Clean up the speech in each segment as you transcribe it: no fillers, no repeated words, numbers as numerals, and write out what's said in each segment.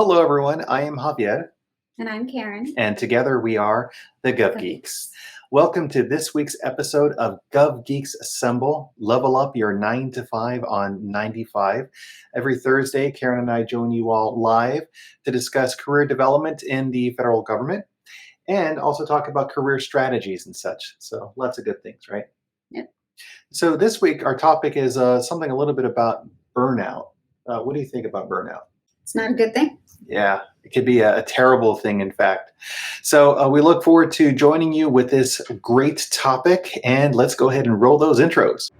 Well, hello everyone. I am Javier, And I'm Karen. and together we are the Gov Geeks. Welcome to this week's episode of Gov Geeks Assemble. Level up your 9 to 5 on 95. Every Thursday, Karen and I join you all live to discuss career development in the federal government and also talk about career strategies and such. So lots of good things, right? Yep. So this week, our topic is something a little bit about burnout. What do you think about burnout? It's not a good thing. Yeah, it could be a terrible thing, in fact. So we look forward to joining you with this great topic, and let's go ahead and roll those intros.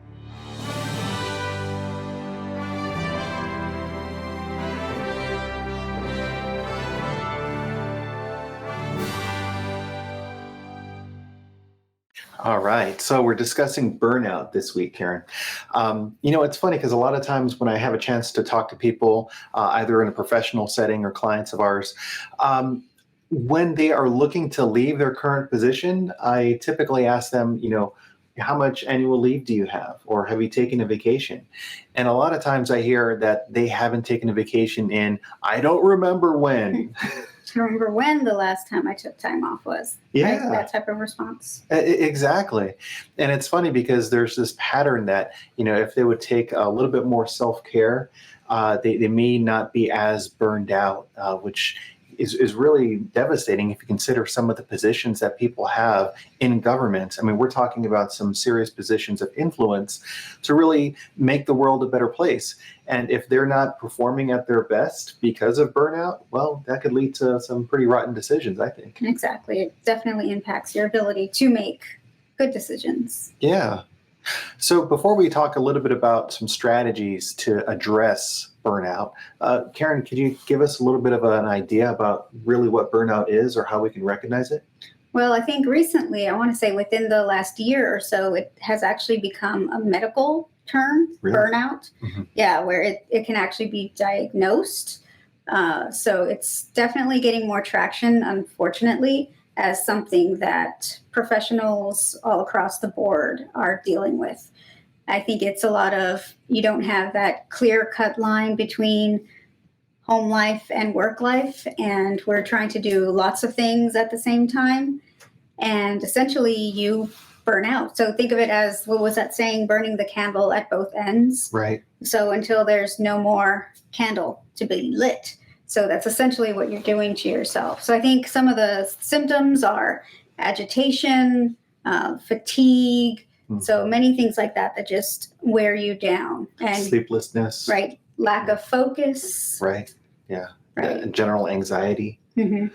All right, so we're discussing burnout this week, Karen. It's funny because a lot of times when I have a chance to talk to people, either in a professional setting or clients of ours, when they are looking to leave their current position, I typically ask them, how much annual leave do you have? Or have you taken a vacation? And a lot of times I hear that they haven't taken a vacation in, I don't remember when. I don't remember when the last time I took time off was. Yeah. Right? That type of response. Exactly. And it's funny because there's this pattern that, if they would take a little bit more self-care, they may not be as burned out, which is really devastating if you consider some of the positions that people have in government. I mean, we're talking about some serious positions of influence to really make the world a better place. And if they're not performing at their best because of burnout, well, that could lead to some pretty rotten decisions, I think. Exactly. It definitely impacts your ability to make good decisions. Yeah. So before we talk a little bit about some strategies to address burnout, Karen, could you give us a little bit of an idea about really what burnout is or how we can recognize it? Well, I think recently, I want to say within the last year or so, it has actually become a medical term, Really? Burnout. Mm-hmm. Yeah, where it can actually be diagnosed. So it's definitely getting more traction, unfortunately, as something that professionals all across the board are dealing with. I think it's a lot of, you don't have that clear-cut line between home life and work life, and we're trying to do lots of things at the same time, and essentially you burn out. So think of it as, what was that saying, burning the candle at both ends? Right. So until there's no more candle to be lit. So that's essentially what you're doing to yourself. So I think some of the symptoms are agitation, fatigue, so many things like that just wear you down. And sleeplessness. Right. Lack of focus. Right. Yeah. Right. And general anxiety. Mm-hmm.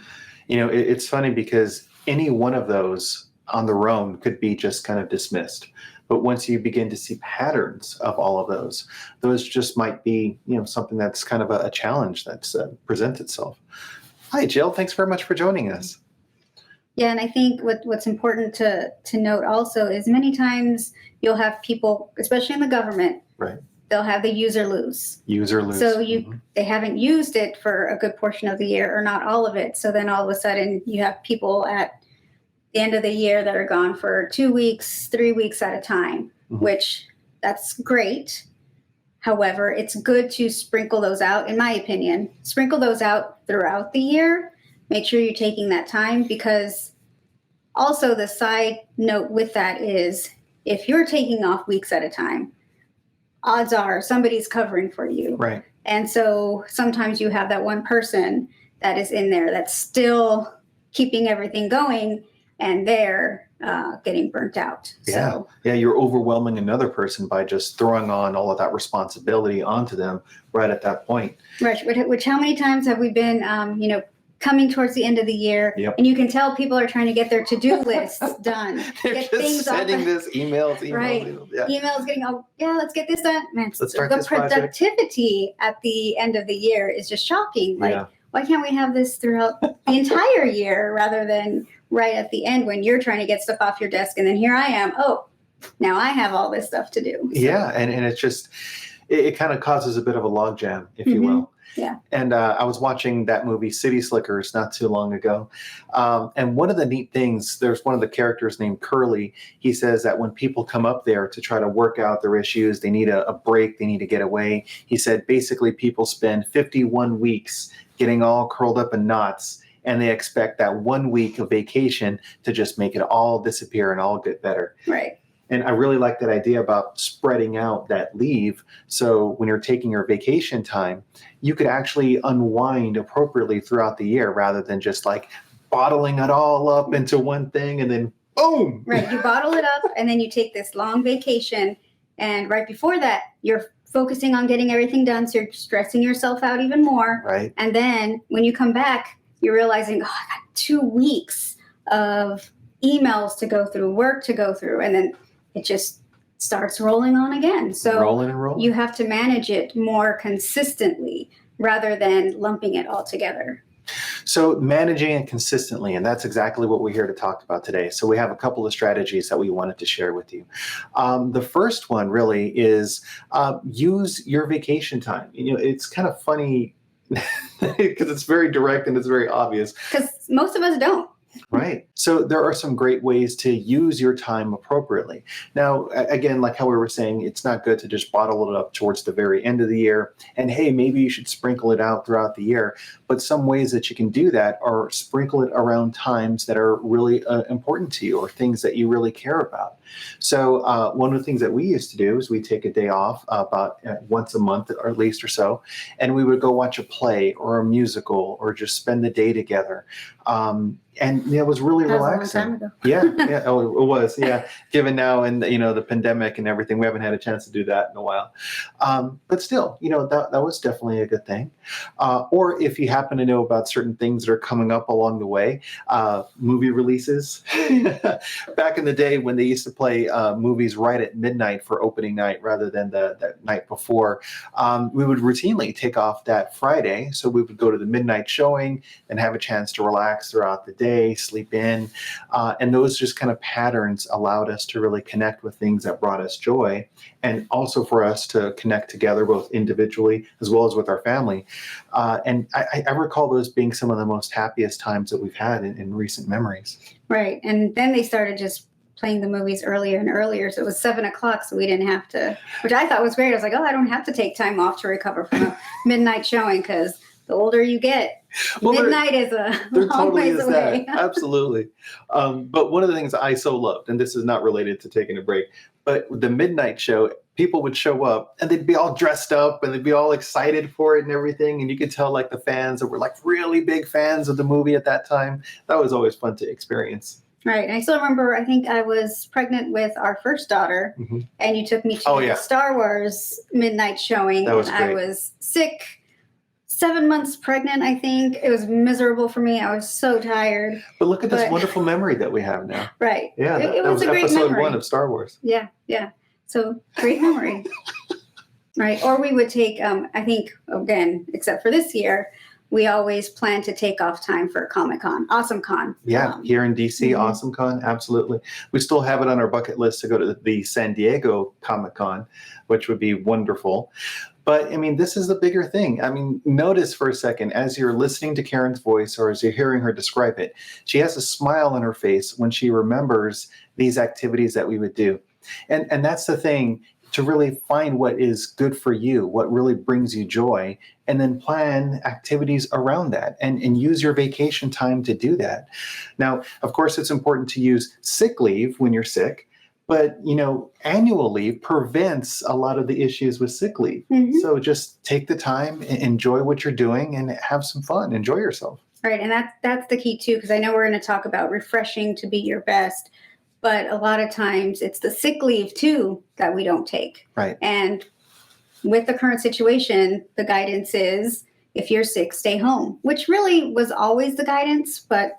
It's funny because any one of those on their own could be just kind of dismissed. But once you begin to see patterns of all of those just might be, something that's kind of a challenge that's presents itself. Hi, Jill. Thanks very much for joining us. Yeah, and I think what's important to note also is many times you'll have people, especially in the government, right? They'll have the use or lose. Use or lose. So they haven't used it for a good portion of the year, or not all of it. So then all of a sudden you have people at the end of the year that are gone for 2 weeks, 3 weeks at a time, which that's great. However, it's good to sprinkle those out, in my opinion. Sprinkle those out throughout the year. Make sure you're taking that time, because also the side note with that is, if you're taking off weeks at a time, odds are somebody's covering for you. Right. And so sometimes you have that one person that is in there that's still keeping everything going, and they're getting burnt out. Yeah. So, yeah, you're overwhelming another person by just throwing on all of that responsibility onto them right at that point. Right. Which how many times have we been, coming towards the end of the year, and you can tell people are trying to get their to-do lists done. They're get just things sending this emails. Right. Yeah. Emails getting, let's get this done. Man, Let's start the this project. productivity at the end of the year is just shocking. Like, Yeah. why can't we have this throughout the entire year rather than right at the end when you're trying to get stuff off your desk, and then here I am, now I have all this stuff to do. So. Yeah, and it's just, it kind of causes a bit of a logjam, if you will. Yeah. And I was watching that movie City Slickers not too long ago. And one of the neat things, there's one of the characters named Curly. He says that when people come up there to try to work out their issues, they need a break, they need to get away. He said basically people spend 51 weeks getting all curled up in knots, and they expect that 1 week of vacation to just make it all disappear and all get better. Right. And I really like that idea about spreading out that leave. So when you're taking your vacation time, you could actually unwind appropriately throughout the year rather than just like bottling it all up into one thing and then boom. Right. You bottle it up and then you take this long vacation. And right before that, you're focusing on getting everything done. So you're stressing yourself out even more. Right. And then when you come back, you're realizing, oh, I got 2 weeks of emails to go through, work to go through. And then it just starts rolling on again. So rolling and rolling. You have to manage it more consistently rather than lumping it all together. So managing it consistently, and that's exactly what we're here to talk about today. So we have a couple of strategies that we wanted to share with you. The first one really is use your vacation time. It's kind of funny because it's very direct and it's very obvious. Because most of us don't. Right. So there are some great ways to use your time appropriately. Now, again, like how we were saying, it's not good to just bottle it up towards the very end of the year. And hey, maybe you should sprinkle it out throughout the year. But some ways that you can do that are sprinkle it around times that are really important to you or things that you really care about. So one of the things that we used to do is we take a day off about once a month or at least or so, and we would go watch a play or a musical or just spend the day together. And it was really relaxing. That was a long time ago. Yeah. Oh, it was. Yeah. Given now and the pandemic and everything, we haven't had a chance to do that in a while. But still, that was definitely a good thing. Or if you happen to know about certain things that are coming up along the way, movie releases. Back in the day when they used to play movies right at midnight for opening night rather than the night before, we would routinely take off that Friday. So we would go to the midnight showing and have a chance to relax throughout the day, sleep in. And those just kind of patterns allowed us to really connect with things that brought us joy, and also for us to connect together both individually as well as with our family. And I recall those being some of the most happiest times that we've had in recent memories. Right. And then they started just playing the movies earlier and earlier. So it was 7:00, so we didn't have to, which I thought was great. I was like, oh, I don't have to take time off to recover from a midnight showing, because the older you get, midnight is a long ways away. That. Absolutely. But one of the things I so loved, and this is not related to taking a break, but the midnight show, people would show up and they'd be all dressed up and they'd be all excited for it and everything. And you could tell like the fans that were like really big fans of the movie at that time. That was always fun to experience. Right. And I still remember, I think I was pregnant with our first daughter, and you took me to the Star Wars midnight showing. That was and great. I was sick. 7 months pregnant, I think. It was miserable for me. I was so tired. But look at this wonderful memory that we have now. Right. Yeah, it that was a great episode memory. 1 of Star Wars. Yeah. So great memory. Right. Or we would take, I think, again, except for this year, we always plan to take off time for Comic-Con, Awesome Con. Yeah, here in DC, Awesome Con, absolutely. We still have it on our bucket list to go to the San Diego Comic-Con, which would be wonderful. But I mean, this is the bigger thing. I mean, notice for a second, as you're listening to Karen's voice or as you're hearing her describe it, she has a smile on her face when she remembers these activities that we would do. And that's the thing, to really find what is good for you, what really brings you joy, and then plan activities around that and use your vacation time to do that. Now, of course, it's important to use sick leave when you're sick. But, annual leave prevents a lot of the issues with sick leave. So just take the time, enjoy what you're doing, and have some fun. Enjoy yourself. Right. And that's the key, too, because I know we're going to talk about refreshing to be your best. But a lot of times it's the sick leave, too, that we don't take. Right. And with the current situation, the guidance is if you're sick, stay home, which really was always the guidance. But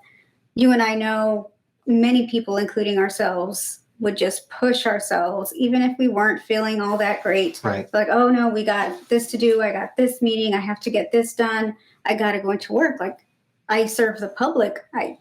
you and I know many people, including ourselves, would just push ourselves, even if we weren't feeling all that great. Right. Like, oh no, we got this to do. I got this meeting. I have to get this done. I got to go into work. Like, I serve the public.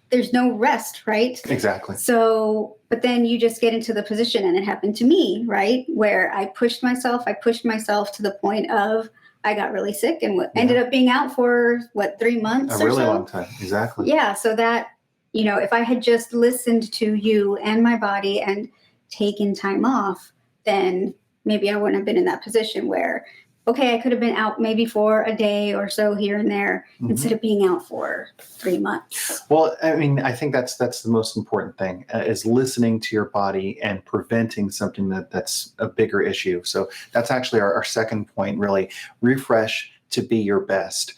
There's no rest, right? Exactly. So, but then you just get into the position, and it happened to me, right? Where I pushed myself to the point of I got really sick and ended up being out for 3 months a really long time. Exactly. Yeah. So that, if I had just listened to you and my body and taken time off, then maybe I wouldn't have been in that position where okay, I could have been out maybe for a day or so here and there instead of being out for 3 months. Well, I mean, I think that's the most important thing is listening to your body and preventing something that's a bigger issue. So that's actually our second point, really. Refresh to be your best.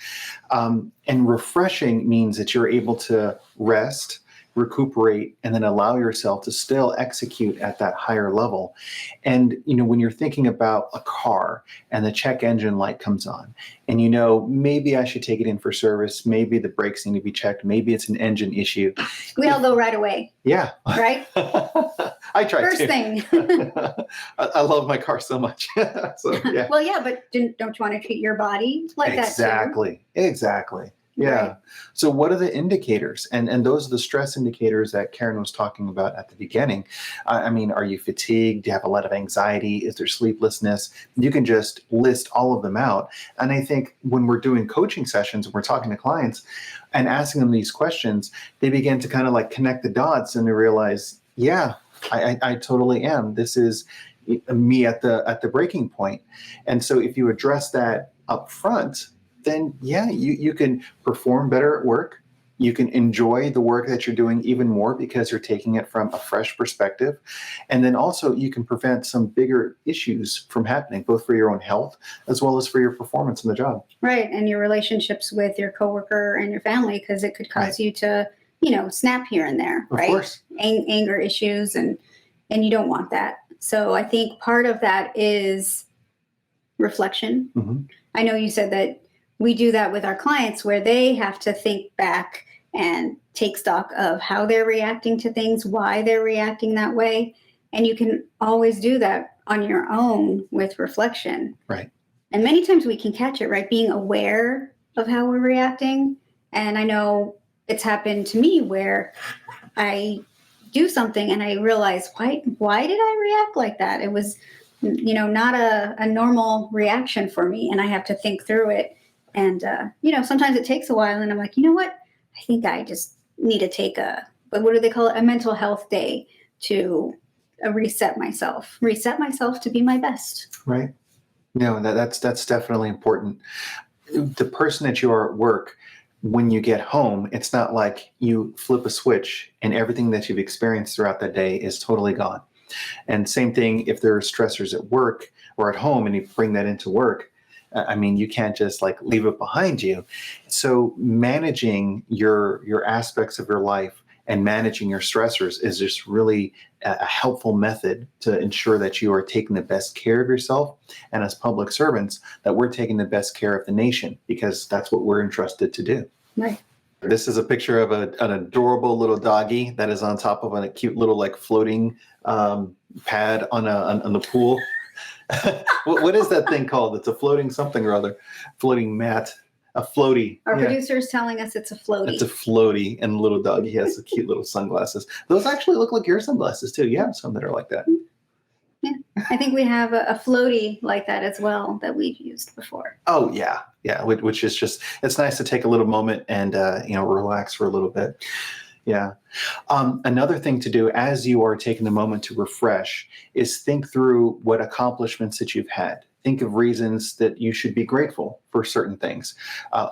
And refreshing means that you're able to rest, recuperate, and then allow yourself to still execute at that higher level. And, when you're thinking about a car and the check engine light comes on and, maybe I should take it in for service. Maybe the brakes need to be checked. Maybe it's an engine issue. We all go right away. Yeah. Right? I try First to. thing. I love my car so much. So, yeah. Well, yeah, but don't you want to treat your body like that too? Exactly. Yeah. Right. So what are the indicators? And those are the stress indicators that Karen was talking about at the beginning. I mean, are you fatigued? Do you have a lot of anxiety? Is there sleeplessness? You can just list all of them out. And I think when we're doing coaching sessions, we're talking to clients and asking them these questions, they begin to kind of like connect the dots and they realize, yeah, I totally am. This is me at the breaking point. And so if you address that up front, then yeah, you can perform better at work. You can enjoy the work that you're doing even more because you're taking it from a fresh perspective. And then also you can prevent some bigger issues from happening, both for your own health as well as for your performance in the job. Right. And your relationships with your coworker and your family, because it could cause you to, snap here and there, Of right? course. Anger issues, and you don't want that. So I think part of that is reflection. Mm-hmm. I know you said that we do that with our clients where they have to think back and take stock of how they're reacting to things, why they're reacting that way. And you can always do that on your own with reflection. Right. And many times we can catch it, right? Being aware of how we're reacting. And I know it's happened to me where I do something and I realize, why did I react like that? It was, not a normal reaction for me. And I have to think through it. And, sometimes it takes a while and I'm like, you know what? I think I just need to take what do they call it? A mental health day to reset myself to be my best. Right. No, that's definitely important. The person that you are at work, when you get home, it's not like you flip a switch and everything that you've experienced throughout the day is totally gone. And same thing if there are stressors at work or at home and you bring that into work. I mean, you can't just like leave it behind you. So managing your aspects of your life and managing your stressors is just really a helpful method to ensure that you are taking the best care of yourself. And as public servants, that we're taking the best care of the nation because that's what we're entrusted to do. Right. This is a picture of an adorable little doggy that is on top of a cute little like floating pad on the pool. What is that thing called? It's a floating something or other. Floating mat. A floaty. Our producer is telling us it's a floaty. It's a floaty, and the little doggy has the cute little sunglasses. Those actually look like your sunglasses too. You have some that are like that. Yeah, I think we have a floaty like that as well that we've used before. Oh yeah. Which is just, it's nice to take a little moment and relax for a little bit. Yeah. Another thing to do as you are taking the moment to refresh is think through what accomplishments that you've had. Think of reasons that you should be grateful for certain things.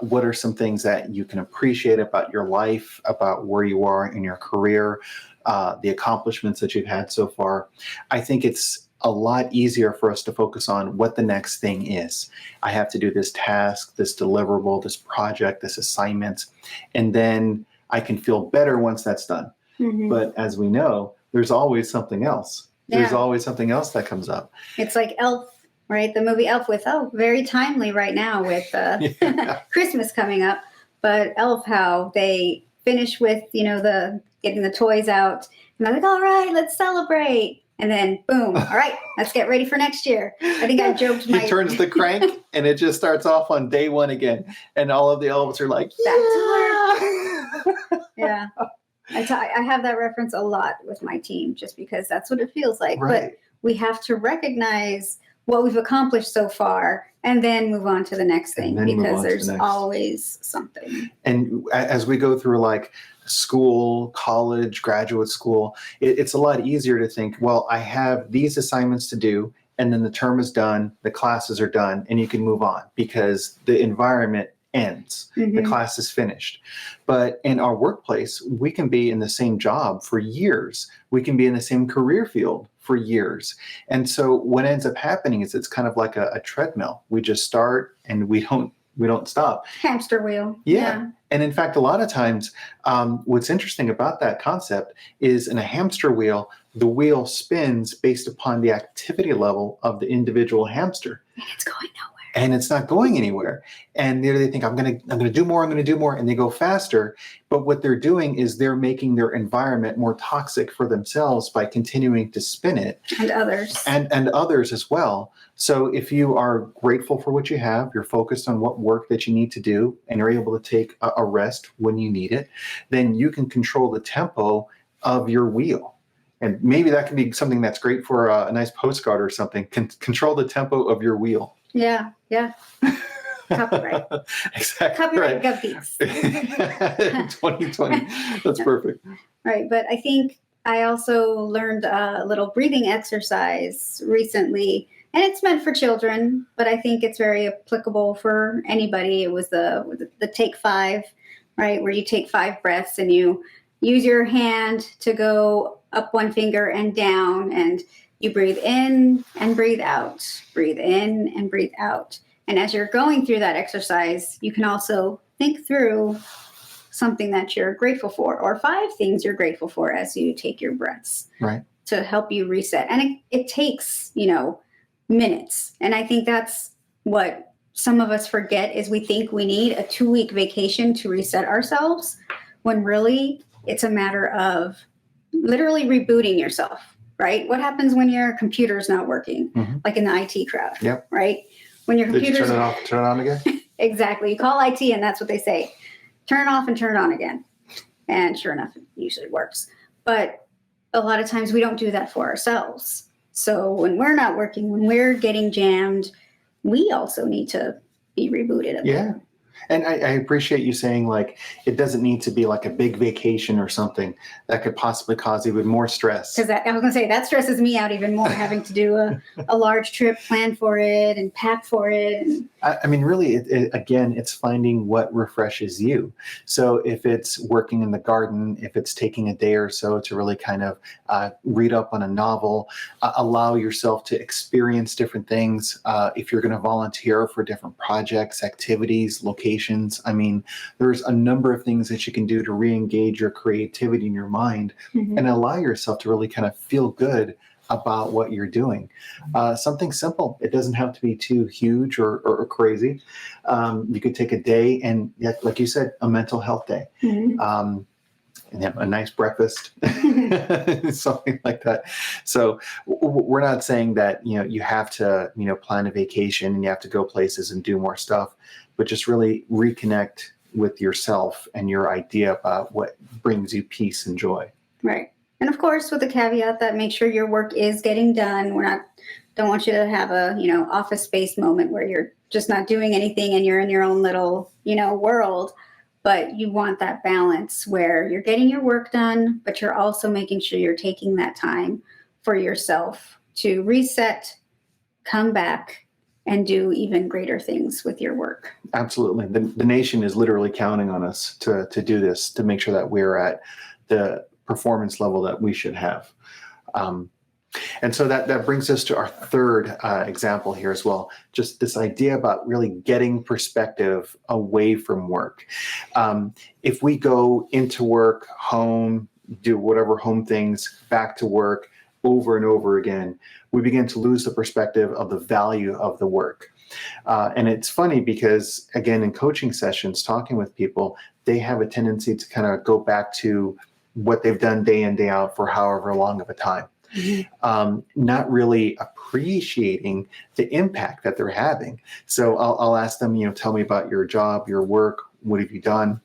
What are some things that you can appreciate about your life, about where you are in your career, the accomplishments that you've had so far? I think it's a lot easier for us to focus on what the next thing is. I have to do this task, this deliverable, this project, this assignment, and then I can feel better once that's done. Mm-hmm. But as we know, there's always something else. Yeah. There's always something else that comes up. It's like Elf. Right, the movie Elf with very timely right now with Christmas coming up. But Elf, how they finish with the getting the toys out, and they're like, "All right, let's celebrate," and then boom, all right, let's get ready for next year. I think I joked. He turns the crank, and it just starts off on day one again, and all of the elves are like, "Back to work." Yeah, I have that reference a lot with my team, just because that's what it feels like. Right. But we have to recognize what we've accomplished so far, and then move on to the next thing, because there's always something. And as we go through like school, college, graduate school, it's a lot easier to think, well, I have these assignments to do, and then the term is done, the classes are done, and you can move on because the environment ends. The class is finished. But in our workplace, we can be in the same job for years. We can be in the same career field for years. And so what ends up happening is it's kind of like a treadmill. We just start and we don't stop. Hamster wheel. Yeah. And in fact, a lot of times, what's interesting about that concept is in a hamster wheel, the wheel spins based upon the activity level of the individual hamster. And it's going nowhere. And it's not going anywhere. And there they think, I'm gonna do more, and they go faster. But what they're doing is they're making their environment more toxic for themselves by continuing to spin it. And others. And others as well. So if you are grateful for what you have, you're focused on what work that you need to do, and you're able to take a rest when you need it, then you can control the tempo of your wheel. And maybe that can be something that's great for a nice postcard or something. Control the tempo of your wheel. Yeah. Copyright. Exactly. Copyright right. Gov Geeks. 2020. That's perfect. Right. But I think I also learned a little breathing exercise recently, and it's meant for children, but I think it's very applicable for anybody. It was the Take 5, right? Where you take 5 breaths and you use your hand to go up one finger and down, and you breathe in and breathe out, breathe in and breathe out. And as you're going through that exercise, you can also think through something that you're grateful for, or 5 things you're grateful for as you take your breaths, right, to help you reset. And it takes, minutes. And I think that's what some of us forget, is we think we need a 2-week vacation to reset ourselves, when really it's a matter of literally rebooting yourself, right? What happens when your computer's not working, like in the IT crowd, right? When your computer's... Did you turn it off, turn it on again? Exactly. You call IT and that's what they say. Turn it off and turn it on again. And sure enough, it usually works. But a lot of times we don't do that for ourselves. So when we're not working, when we're getting jammed, we also need to be rebooted a bit. Yeah. And I appreciate you saying, like, it doesn't need to be like a big vacation or something that could possibly cause even more stress. Because I was going to say, that stresses me out even more, having to do a large trip, plan for it, and pack for it. And... I mean, really, again, it's finding what refreshes you. So if it's working in the garden, if it's taking a day or so to really kind of read up on a novel, allow yourself to experience different things. If you're going to volunteer for different projects, activities, locations, I mean, there's a number of things that you can do to re-engage your creativity in your mind and allow yourself to really kind of feel good about what you're doing. Something simple. It doesn't have to be too huge or crazy. You could take a day and, like you said, a mental health day. And have a nice breakfast, something like that. So we're not saying that, you have to, plan a vacation and you have to go places and do more stuff, but just really reconnect with yourself and your idea about what brings you peace and joy. Right. And of course, with the caveat that make sure your work is getting done. Don't want you to have a, office space moment where you're just not doing anything and you're in your own little, world. But you want that balance where you're getting your work done, but you're also making sure you're taking that time for yourself to reset, come back, and do even greater things with your work. Absolutely. The nation is literally counting on us to do this, to make sure that we're at the performance level that we should have. And so that brings us to our third example here as well. Just this idea about really getting perspective away from work. If we go into work, home, do whatever home things, back to work over and over again, we begin to lose the perspective of the value of the work. And it's funny because, again, in coaching sessions, talking with people, they have a tendency to kind of go back to what they've done day in, day out for however long of a time. Not really appreciating the impact that they're having. So I'll ask them, tell me about your job, your work, what have you done?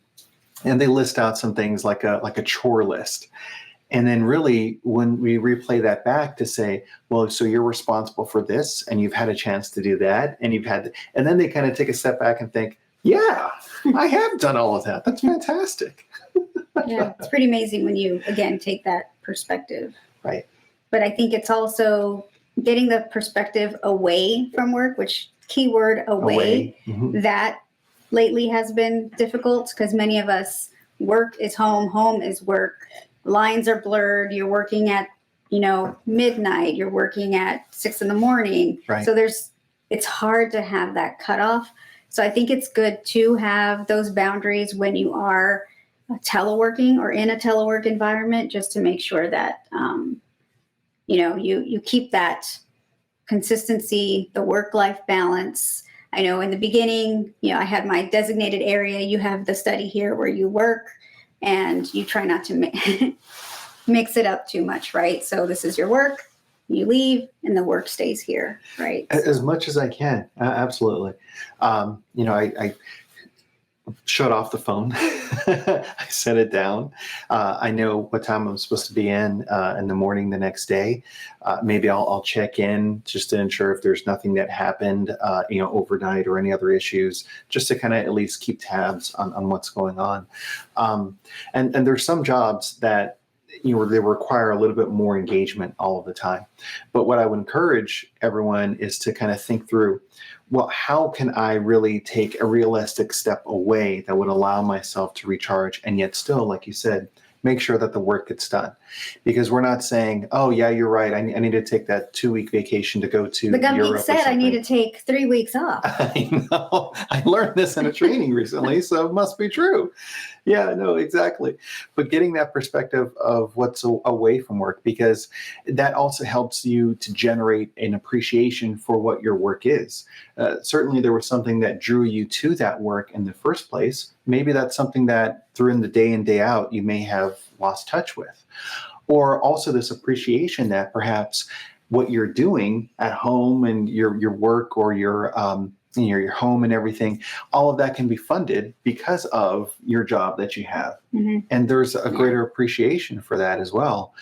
And they list out some things like a chore list. And then really when we replay that back to say, well, so you're responsible for this and you've had a chance to do that and and then they kind of take a step back and think, yeah, I have done all of that. That's fantastic. Yeah, it's pretty amazing when you, again, take that perspective. Right. But I think it's also getting the perspective away from work, which keyword away. That lately has been difficult because many of us, work is home, home is work. Lines are blurred. You're working at, midnight. You're working at 6 a.m. Right. So it's hard to have that cutoff. So I think it's good to have those boundaries when you are teleworking or in a telework environment, just to make sure that, you keep that consistency, the work-life balance. I know in the beginning, I had my designated area. You have the study here where you work, and you try not to mix it up too much, right? So this is your work, you leave, and the work stays here, right? As much as I can, absolutely. I shut off the phone. I set it down. I know what time I'm supposed to be in the morning the next day. Maybe I'll check in just to ensure if there's nothing that happened, overnight or any other issues, just to kind of at least keep tabs on what's going on. And there's some jobs that they require a little bit more engagement all of the time. But what I would encourage everyone is to kind of think through, well, how can I really take a realistic step away that would allow myself to recharge and yet still, like you said, make sure that the work gets done? Because we're not saying, oh, yeah, you're right. I need to take that 2-week vacation to go to the Gov Europe. Geeks said I need to take 3 weeks off. I know. I learned this in a training recently, so it must be true. Yeah, no, exactly. But getting that perspective of what's away from work, because that also helps you to generate an appreciation for what your work is. Certainly there was something that drew you to that work in the first place. Maybe that's something that through the day in, day out, you may have lost touch with. Or also this appreciation that perhaps what you're doing at home and your work or your home and everything, all of that can be funded because of your job that you have. And there's a greater appreciation for that as well.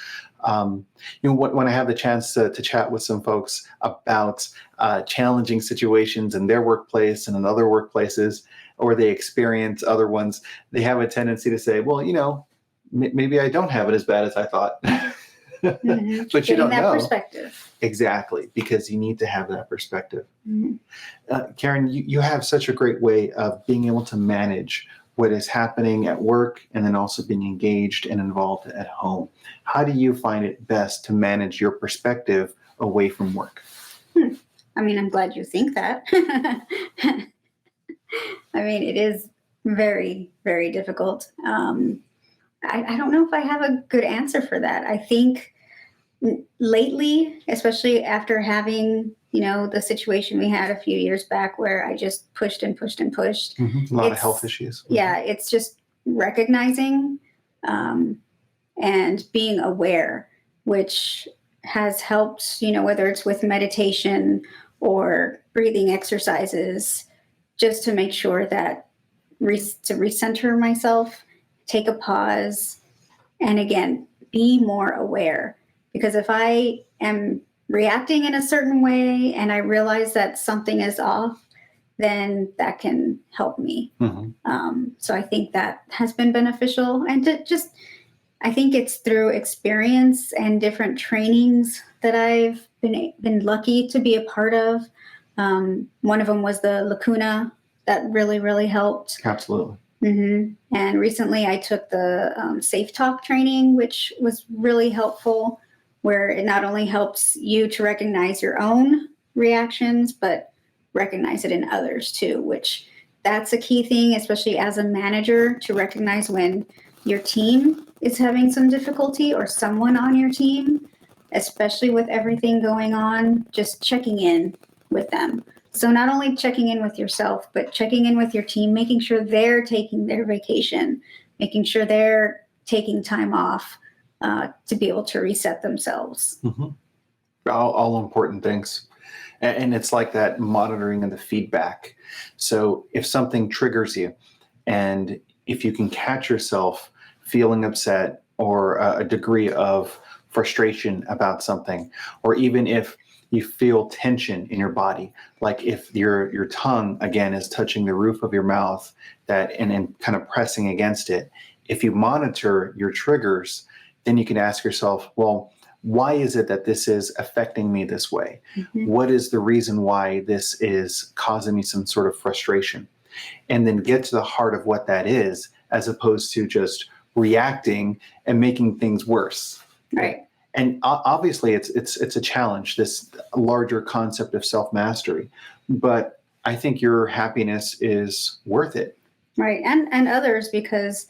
When I have the chance to chat with some folks about challenging situations in their workplace and in other workplaces, or they experience other ones, they have a tendency to say, well, maybe I don't have it as bad as I thought. But you don't know. Perspective. Exactly, because you need to have that perspective. Karen, you have such a great way of being able to manage what is happening at work and then also being engaged and involved at home. How do you find it best to manage your perspective away from work? I mean, I'm glad you think that. I mean, it is very, very difficult. I don't know if I have a good answer for that. I think lately, especially after having, the situation we had a few years back where I just pushed and pushed and pushed. A lot of health issues. Yeah, it's just recognizing and being aware, which has helped, whether it's with meditation or breathing exercises, just to make sure that to recenter myself, take a pause, and again, be more aware. Because if I am reacting in a certain way and I realize that something is off, then that can help me. So I think that has been beneficial. And I think it's through experience and different trainings that I've been lucky to be a part of. One of them was the Lacuna that really, really helped. Absolutely. And recently I took the Safe Talk training, which was really helpful, where it not only helps you to recognize your own reactions, but recognize it in others too, which that's a key thing, especially as a manager, to recognize when your team is having some difficulty or someone on your team, especially with everything going on, just checking in with them. So not only checking in with yourself, but checking in with your team, making sure they're taking their vacation, making sure they're taking time off to be able to reset themselves. All important things. And it's like that monitoring and the feedback. So if something triggers you, and if you can catch yourself feeling upset or a degree of frustration about something, or even if you feel tension in your body, like if your tongue again is touching the roof of your mouth, and kind of pressing against it. If you monitor your triggers, then you can ask yourself, well, why is it that this is affecting me this way? What is the reason why this is causing me some sort of frustration? And then get to the heart of what that is, as opposed to just reacting and making things worse. Right. And obviously it's a challenge, this larger concept of self-mastery, but I think your happiness is worth it. Right. And others, because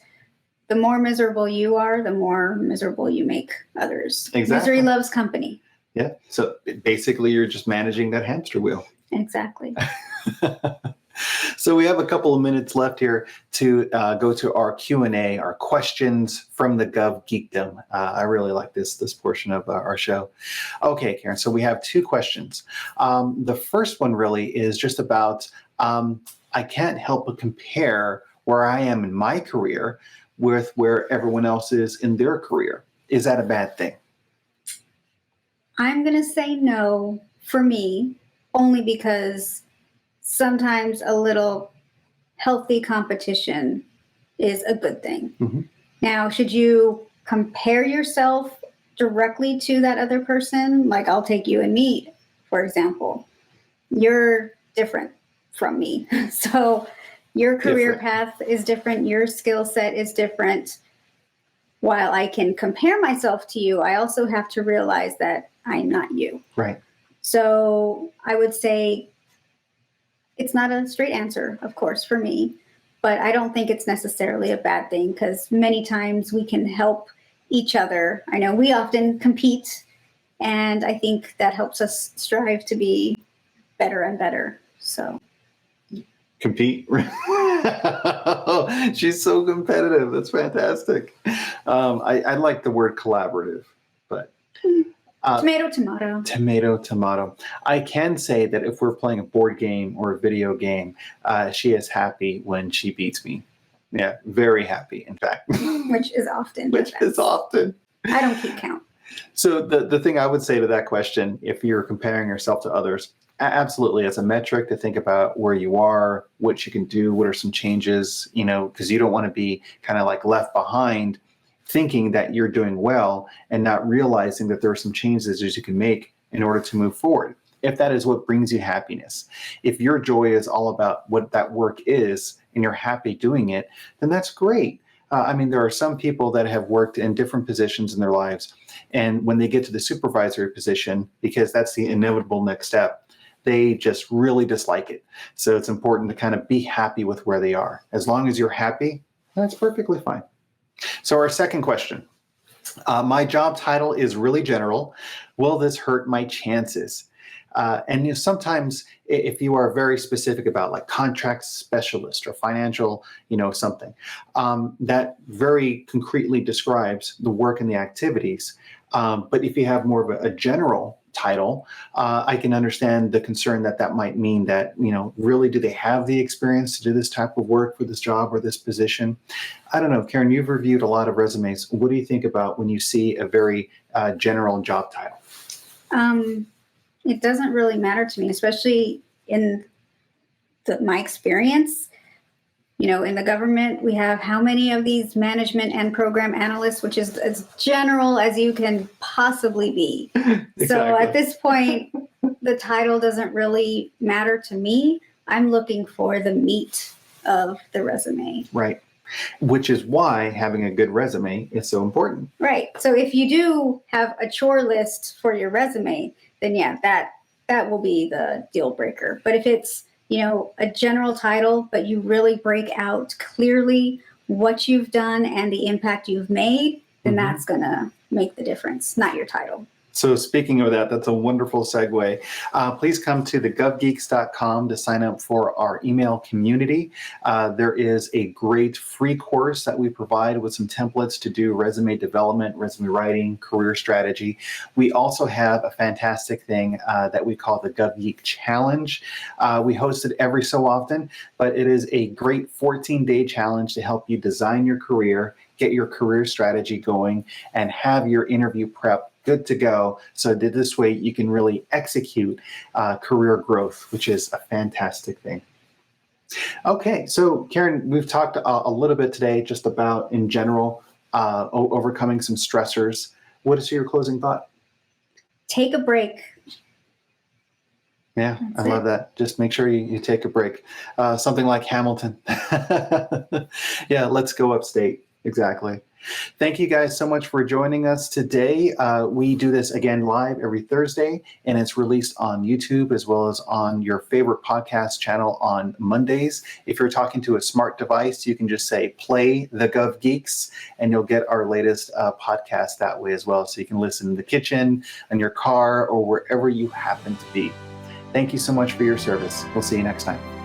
the more miserable you are, the more miserable you make others. Exactly. Misery loves company. Yeah. So basically you're just managing that hamster wheel. Exactly. So we have a couple of minutes left here to go to our Q&A, our questions from the Gov Geekdom. I really like this portion of our show. Okay, Karen, so we have two questions. The first one really is just about, I can't help but compare where I am in my career with where everyone else is in their career. Is that a bad thing? I'm going to say no for me, only because sometimes a little healthy competition is a good thing. Mm-hmm. Now, should you compare yourself directly to that other person? Like, I'll take you and me, for example. You're different from me. So your career path is different. Your skill set is different. While I can compare myself to you, I also have to realize that I'm not you. Right. So I would say it's not a straight answer, of course, for me, but I don't think it's necessarily a bad thing, because many times we can help each other. I know we often compete, and I think that helps us strive to be better and better. So compete. She's so competitive. That's fantastic. I like the word collaborative, but tomato. I can say that if we're playing a board game or a video game, she is happy when she beats me. Yeah, very happy, in fact. Which is often. I don't keep count. So the thing I would say to that question, if you're comparing yourself to others, absolutely, as a metric to think about where you are, what you can do, what are some changes, because you don't want to be kind of like left behind, thinking that you're doing well and not realizing that there are some changes that you can make in order to move forward. If that is what brings you happiness, if your joy is all about what that work is and you're happy doing it, then that's great. There are some people that have worked in different positions in their lives, and when they get to the supervisory position, because that's the inevitable next step, they just really dislike it. So it's important to kind of be happy with where they are. As long as you're happy, that's perfectly fine. So our second question, my job title is really general. Will this hurt my chances? And sometimes if you are very specific about like contract specialist or financial, something, that very concretely describes the work and the activities. But if you have more of a general title, I can understand the concern that might mean that, really, do they have the experience to do this type of work for this job or this position? I don't know. Karen, you've reviewed a lot of resumes. What do you think about when you see a very general job title? It doesn't really matter to me, especially in my experience. In the government, we have how many of these management and program analysts, which is as general as you can possibly be. Exactly. So at this point, the title doesn't really matter to me. I'm looking for the meat of the resume. Right. Which is why having a good resume is so important. Right. So if you do have a chore list for your resume, then yeah, that will be the deal breaker. But if it's a general title, but you really break out clearly what you've done and the impact you've made, then that's going to make the difference, not your title. So speaking of that, that's a wonderful segue. Please come to thegovgeeks.com to sign up for our email community. There is a great free course that we provide with some templates to do resume development, resume writing, career strategy. We also have a fantastic thing that we call the Gov Geek Challenge. We host it every so often, but it is a great 14-day challenge to help you design your career, get your career strategy going, and have your interview prep good to go, so that this way you can really execute career growth, which is a fantastic thing. Okay, so Karen, we've talked a little bit today just about, in general, overcoming some stressors. What is your closing thought? take a break. Yeah, That's I love it. that. Just make sure you take a break. Something like Hamilton. Yeah, let's go upstate. Exactly. Thank you guys so much for joining us today. We do this again live every Thursday, and it's released on YouTube as well as on your favorite podcast channel on Mondays. If you're talking to a smart device, you can just say play the Gov Geeks, and you'll get our latest podcast that way as well. So you can listen in the kitchen, in your car, or wherever you happen to be. Thank you so much for your service. We'll see you next time.